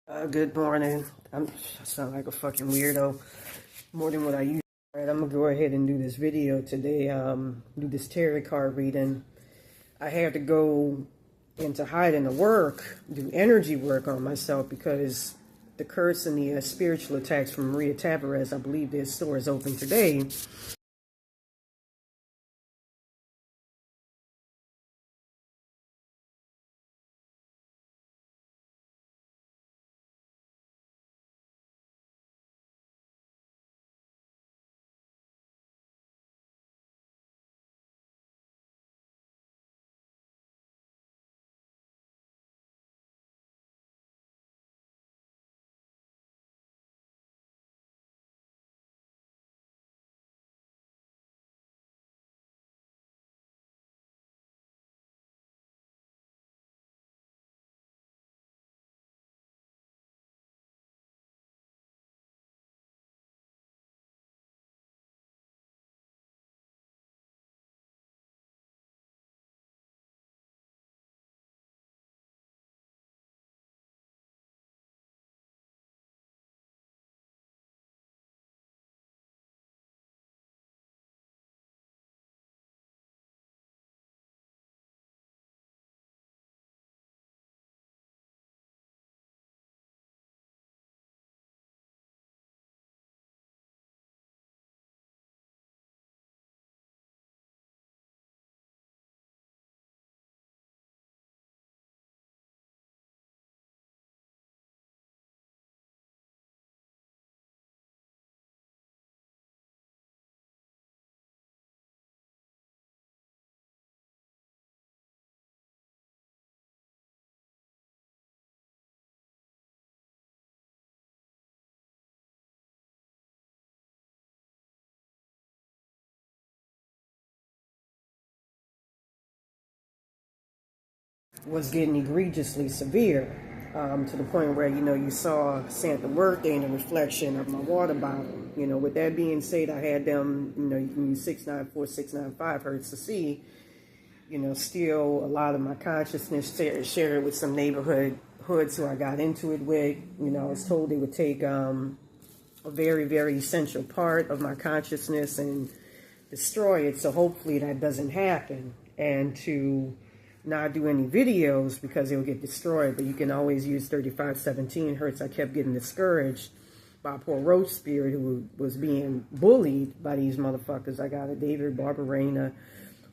Good morning. I sound like a fucking weirdo, more than what I used. All right, I'm gonna go ahead and do this video today. Do this tarot card reading. I had to go into hiding to work, do energy work on myself because the curse and the spiritual attacks from Maria Tavares. I believe their store is open today. Was getting egregiously severe, to the point where, you saw Santa birthday in the reflection of my water bottle. With that being said, I had them, you can use 694, 695 hertz to see, still a lot of my consciousness shared with some neighborhood hoods who I got into it with. I was told they would take a very, very essential part of my consciousness and destroy it. So hopefully that doesn't happen. And to not do any videos because it will get destroyed, but you can always use 3517 hertz. I kept getting discouraged by poor Roach Spirit, who was being bullied by these motherfuckers. I got a David Barbarena,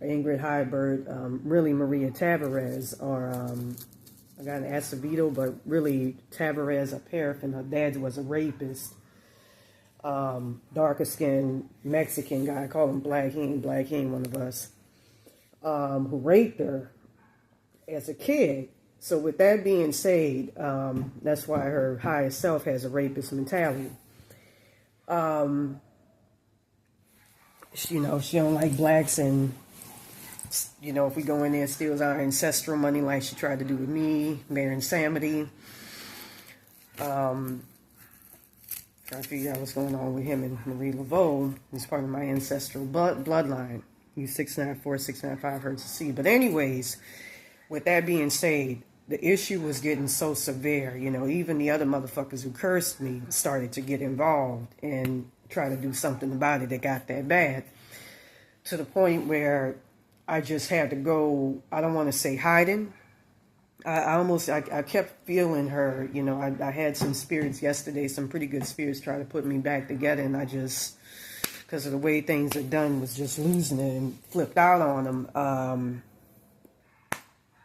Ingrid Hybert, really Maria Tavares, or I got an Acevedo, but really Tavares, a paraffin. Her dad was a rapist. Darker skinned Mexican guy, I call him Black. He ain't one of us, who raped her as a kid. So with that being said, that's why her higher self has a rapist mentality. She don't like blacks, and if we go in there, steals our ancestral money like she tried to do with me, Baron Samedi. Trying to figure out what's going on with him and Marie Laveau. He's part of my ancestral bloodline. Use 694, 695 hertz to see. But anyways, with that being said, the issue was getting so severe, even the other motherfuckers who cursed me started to get involved and try to do something about it. That got that bad, to the point where I just had to go, I don't want to say hiding. I kept feeling her, I had some spirits yesterday, some pretty good spirits try to put me back together, and I just, because of the way things are done, was just losing it and flipped out on them.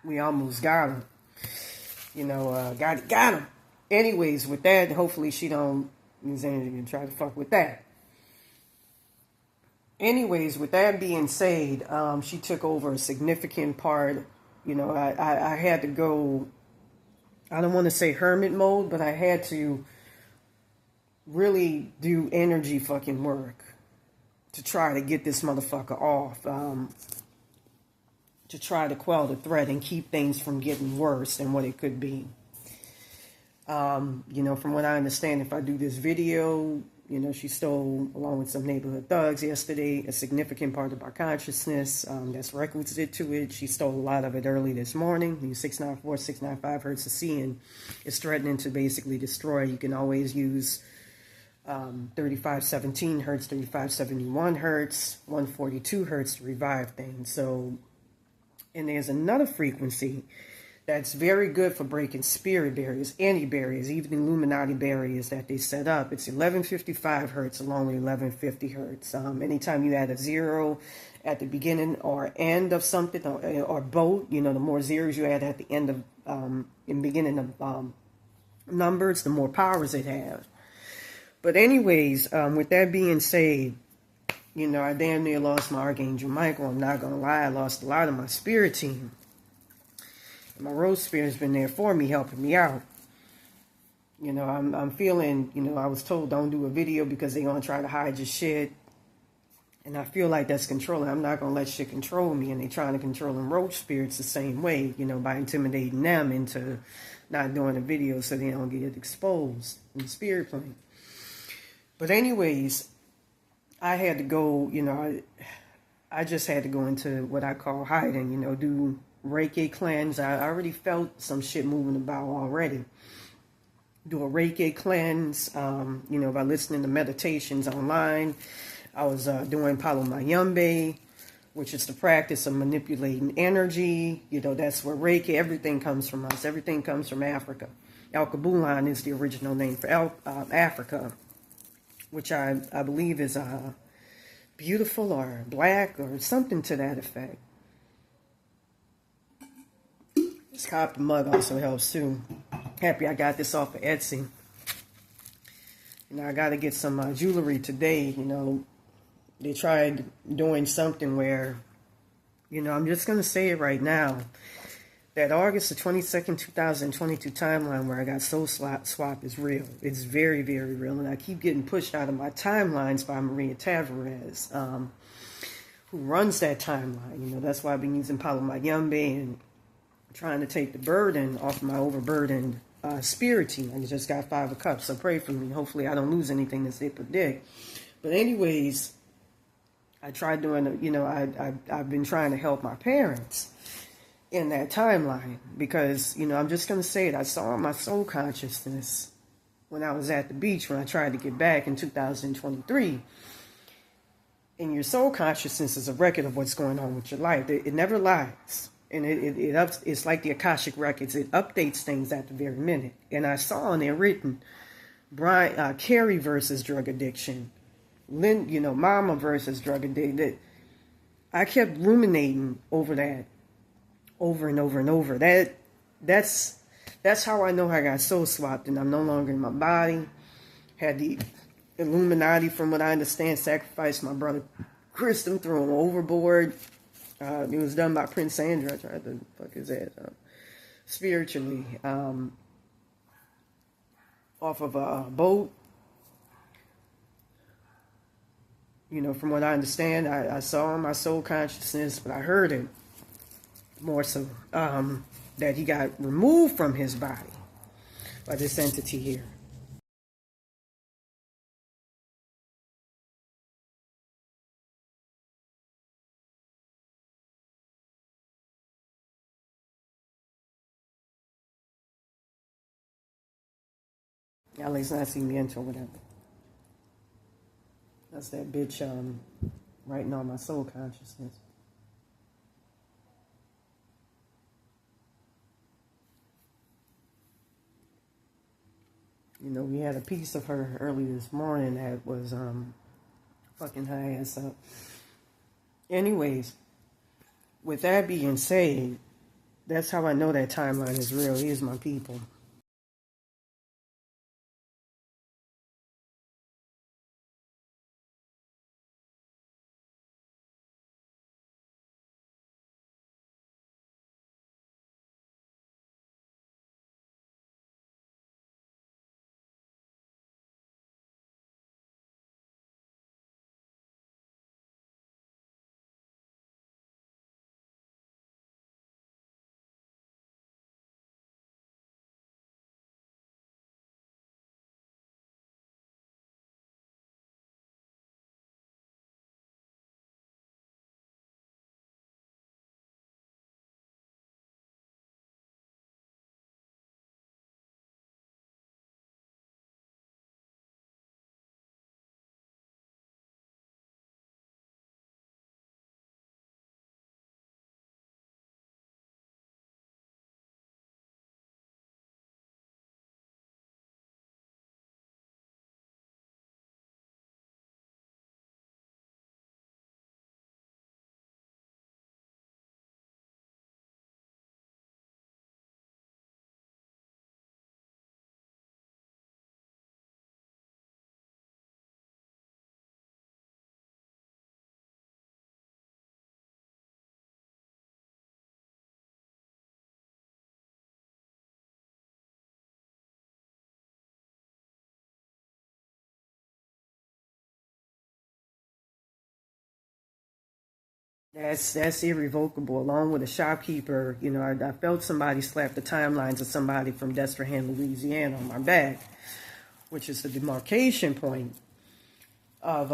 We almost got him. Got him. Anyways, with that, hopefully she don't use anything to try to fuck with that. Anyways, with that being said, she took over a significant part. I had to go, I don't want to say hermit mode, but I had to really do energy fucking work to try to get this motherfucker off. To try to quell the threat and keep things from getting worse than what it could be. From what I understand, if I do this video, You know, she stole, along with some neighborhood thugs yesterday, a significant part of our consciousness that's requisite to it. She stole a lot of it early this morning. 694, 695 hertz of C, and it's threatening to basically destroy. You can always use 3517 hertz, 3571 hertz, 142 hertz to revive things. So, and there's another frequency that's very good for breaking spirit barriers, any barriers, even Illuminati barriers that they set up. It's 1155 hertz along with 1150 hertz. Anytime you add a zero at the beginning or end of something, or both, you know, the more zeros you add at the end of, in beginning of numbers, the more powers it has. But anyways, with that being said, you know, I damn near lost my Archangel Michael. I'm not going to lie, I lost a lot of my spirit team. My Rose Spirit's been there for me, helping me out. You know, I'm feeling, you know, I was told don't do a video because they're going to try to hide your shit. And I feel like that's controlling. I'm not going to let shit control me. And they're trying to control them Roach Spirits the same way, you know, by intimidating them into not doing a video so they don't get exposed in the spirit plane. But anyways, I had to go, you know, I just had to go into what I call hiding, you know, do Reiki cleanse. I already felt some shit moving about already. Do a Reiki cleanse, you know, by listening to meditations online. I was doing Palo Mayombe, which is the practice of manipulating energy. You know, that's where Reiki, everything comes from us. Everything comes from Africa. Alkebulan is the original name for Africa, which I believe is beautiful or black or something to that effect. This copper mug also helps too. Happy I got this off of Etsy. You know, I got to get some jewelry today. You know, they tried doing something where, you know, I'm just going to say it right now. That August the 22nd, 2022 timeline where I got soul swap is real. It's very, very real. And I keep getting pushed out of my timelines by Maria Tavares, who runs that timeline. You know, that's why I've been using Palo Mayombe and trying to take the burden off my overburdened spirit team. I just got 5 of Cups, so pray for me. Hopefully I don't lose anything as they predict. But anyways, I tried doing, you know, I've been trying to help my parents in that timeline because, you know, I'm just going to say it. I saw my soul consciousness when I was at the beach when I tried to get back in 2023. And your soul consciousness is a record of what's going on with your life. It never lies. And it's like the Akashic Records. It updates things at the very minute. And I saw in there written, Carrie versus drug addiction. You know, Mama versus drug addiction. I kept ruminating over that over and over and over. That's how I know I got soul swapped and I'm no longer in my body. Had the Illuminati, from what I understand, sacrificed my brother Christum, threw him overboard. It was done by Prince Andrew. I tried to fuck his ass up spiritually, off of a boat. You know, from what I understand, I saw my soul consciousness, but I heard it more so, that he got removed from his body by this entity here. At least nacimiento, whatever. That's that bitch writing on my soul consciousness. You know, we had a piece of her early this morning that was fucking her ass up. Anyways, with that being said, that's how I know that timeline is real. He is my people. That's irrevocable. Along with a shopkeeper, you know, I felt somebody slap the timelines of somebody from Destrehan, Louisiana, on my back, which is the demarcation point of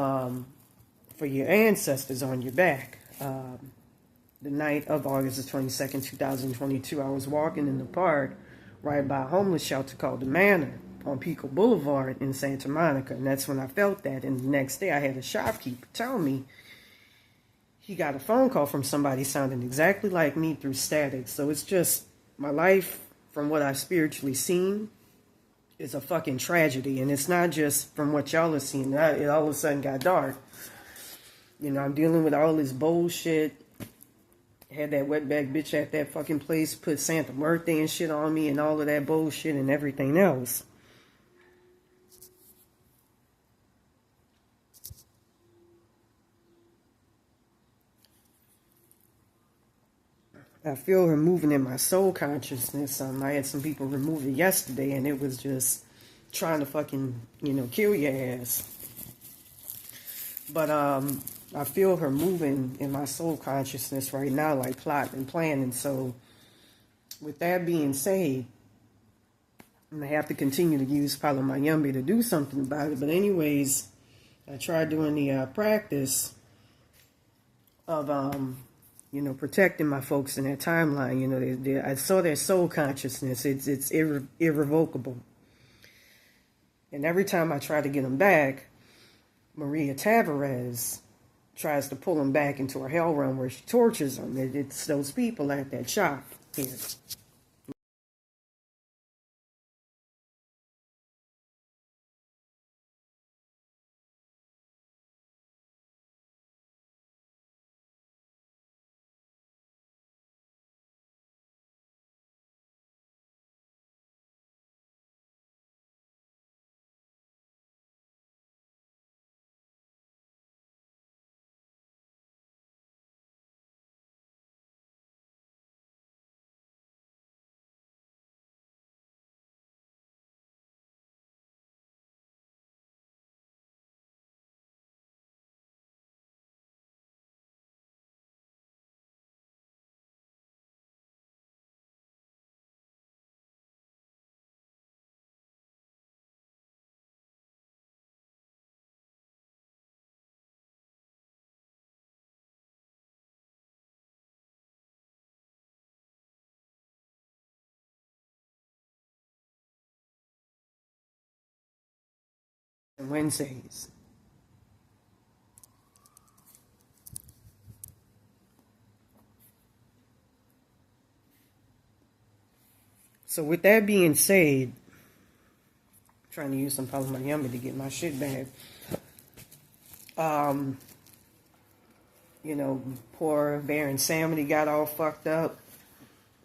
for your ancestors on your back. The night of August the 22nd, 2022, I was walking in the park right by a homeless shelter called the Manor on Pico Boulevard in Santa Monica, and that's when I felt that. And the next day, I had a shopkeeper tell me he got a phone call from somebody sounding exactly like me through static. So it's just, my life, from what I've spiritually seen, is a fucking tragedy. And it's not just from what y'all are seeing. It all of a sudden got dark. You know, I'm dealing with all this bullshit. Had that wetback bitch at that fucking place put Santa birthday and shit on me and all of that bullshit and everything else. I feel her moving in my soul consciousness. I had some people remove it yesterday, and it was just trying to fucking, you know, kill your ass. But I feel her moving in my soul consciousness right now, like plotting and planning. So with that being said, I'm going to have to continue to use Palo Mayumbe to do something about it. But anyways, I tried doing the practice of you know, protecting my folks in that timeline. You know, I saw their soul consciousness. It's irrevocable. And every time I try to get them back, Maria Tavares tries to pull them back into her hell realm where she tortures them. It's those people at that shop here. And Wednesdays. So with that being said, trying to use some Palo Mayumbe to get my shit back. You know, poor Baron Samity got all fucked up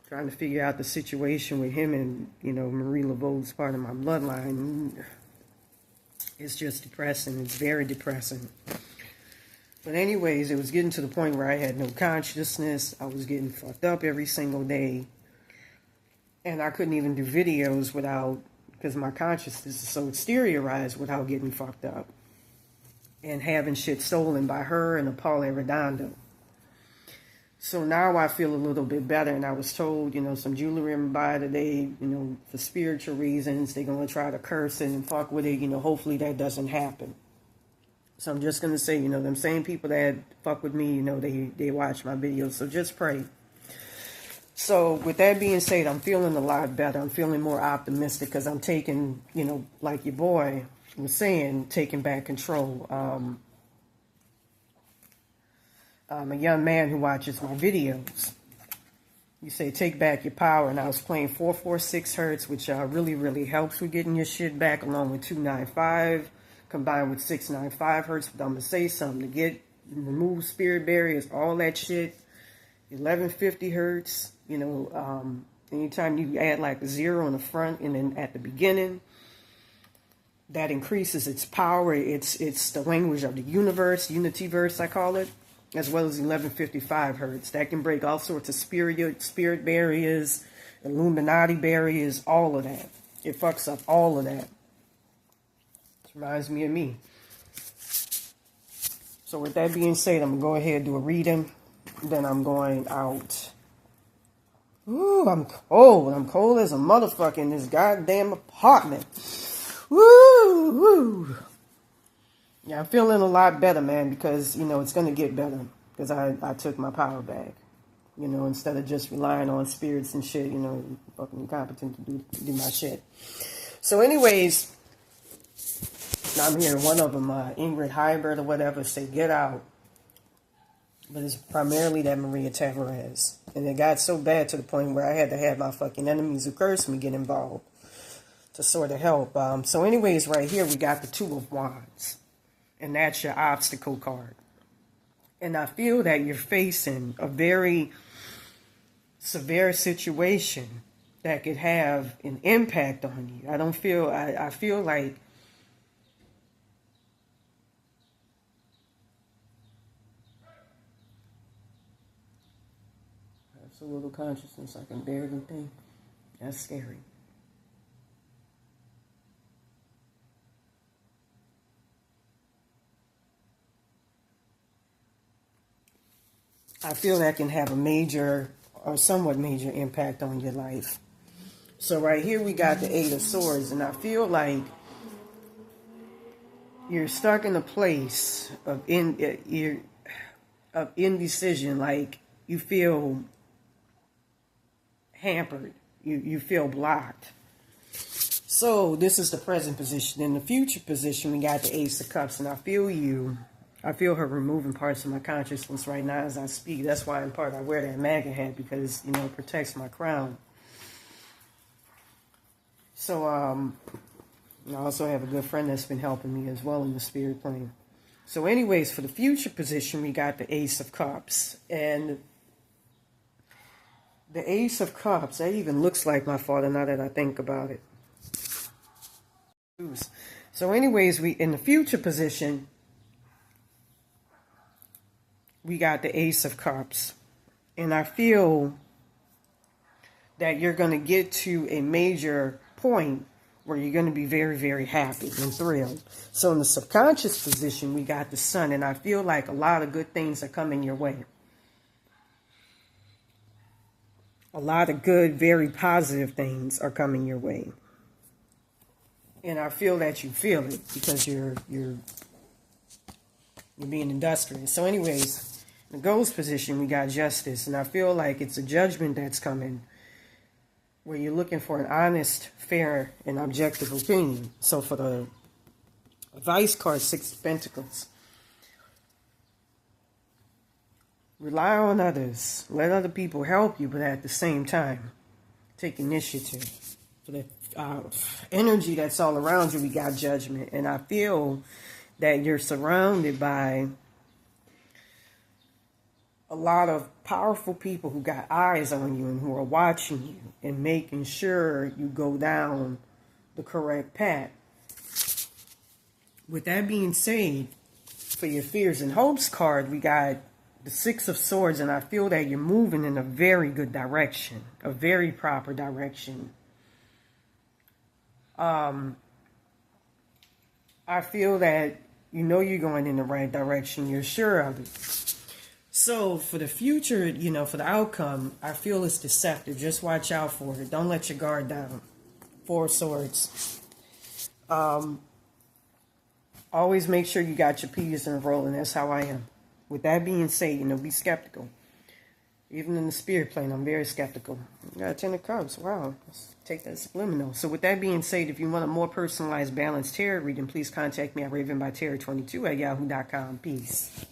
trying to figure out the situation with him and, you know, Marie Laveau's part of my bloodline. It's just depressing. It's very depressing. But anyways, it was getting to the point where I had no consciousness. I was getting fucked up every single day. And I couldn't even do videos without, because my consciousness is so exteriorized, without getting fucked up. And having shit stolen by her and Paul Arredondo. So now I feel a little bit better, and I was told, you know, some jewelry I'm buy today, you know, for spiritual reasons, they're going to try to curse it and fuck with it, you know, hopefully that doesn't happen. So I'm just going to say, you know, them same people that fuck with me, you know, they watch my videos, so just pray. So with that being said, I'm feeling a lot better. I'm feeling more optimistic because I'm taking, you know, like your boy was saying, taking back control. I'm a young man who watches my videos. You say, take back your power. And I was playing 446 hertz, which really, really helps with getting your shit back, along with 295, combined with 695 hertz. But I'm going to say something to remove spirit barriers, all that shit. 1150 hertz, you know, anytime you add like a zero in the front and then at the beginning, that increases its power. It's the language of the universe, unityverse, I call it, as well as 1155 hertz. That can break all sorts of spirit barriers, Illuminati barriers, all of that. It fucks up all of that. It reminds me of me. So with that being said, I'm going to go ahead and do a reading. then I'm going out. Ooh, I'm cold. I'm cold as a motherfucker in this goddamn apartment. Woo, woo. Yeah, I'm feeling a lot better, man, because, you know, it's going to get better. Because I took my power back. You know, instead of just relying on spirits and shit, you know, fucking incompetent to do my shit. So anyways, I'm hearing one of them, Ingrid Hybrid or whatever, say, get out. But it's primarily that Maria Tavares. And it got so bad to the point where I had to have my fucking enemies who cursed me get involved to sort of help. So anyways, right here, we got the Two of Wands. And that's your obstacle card. And I feel that you're facing a very severe situation that could have an impact on you. I don't feel, I feel like that's a little consciousness. I can barely think. That's scary. I feel that can have a major or somewhat major impact on your life. So right here we got the Eight of Swords, and I feel like you're stuck in a place of indecision. Like you feel hampered, you feel blocked. So this is the present position. In the future position, we got the Ace of Cups, and I feel her removing parts of my consciousness right now as I speak. That's why in part I wear that MAGA hat, because, you know, it protects my crown. So, I also have a good friend that's been helping me as well in the spirit plane. So anyways, for the future position, we got the Ace of Cups. And the Ace of Cups, that even looks like my father now that I think about it. So anyways, in the future position, we got the Ace of Cups. And I feel that you're going to get to a major point where you're going to be very, very happy and thrilled. So in the subconscious position, we got the Sun. And I feel like a lot of good things are coming your way. A lot of good, very positive things are coming your way. And I feel that you feel it because you're being industrious. So anyways, in the Ghost position, we got Justice. And I feel like it's a judgment that's coming where you're looking for an honest, fair, and objective opinion. So for the Vice card, Six of Pentacles, rely on others. Let other people help you, but at the same time, take initiative. For the energy that's all around you, we got Judgment. And I feel that you're surrounded by a lot of powerful people who got eyes on you and who are watching you and making sure you go down the correct path. With that being said, for your Fears and Hopes card, we got the Six of Swords, and I feel that you're moving in a very good direction, a very proper direction. I feel that you know you're going in the right direction. You're sure of it. So for the future, you know, for the outcome, I feel it's deceptive. Just watch out for it. Don't let your guard down. Four of Swords. Always make sure you got your P's in a roll, and that's how I am. With that being said, you know, be skeptical. Even in the spirit plane, I'm very skeptical. You got a Ten of Cups. Wow. Let's take that subliminal. So with that being said, if you want a more personalized, balanced tarot reading, please contact me at ravenbytarot22@yahoo.com. Peace.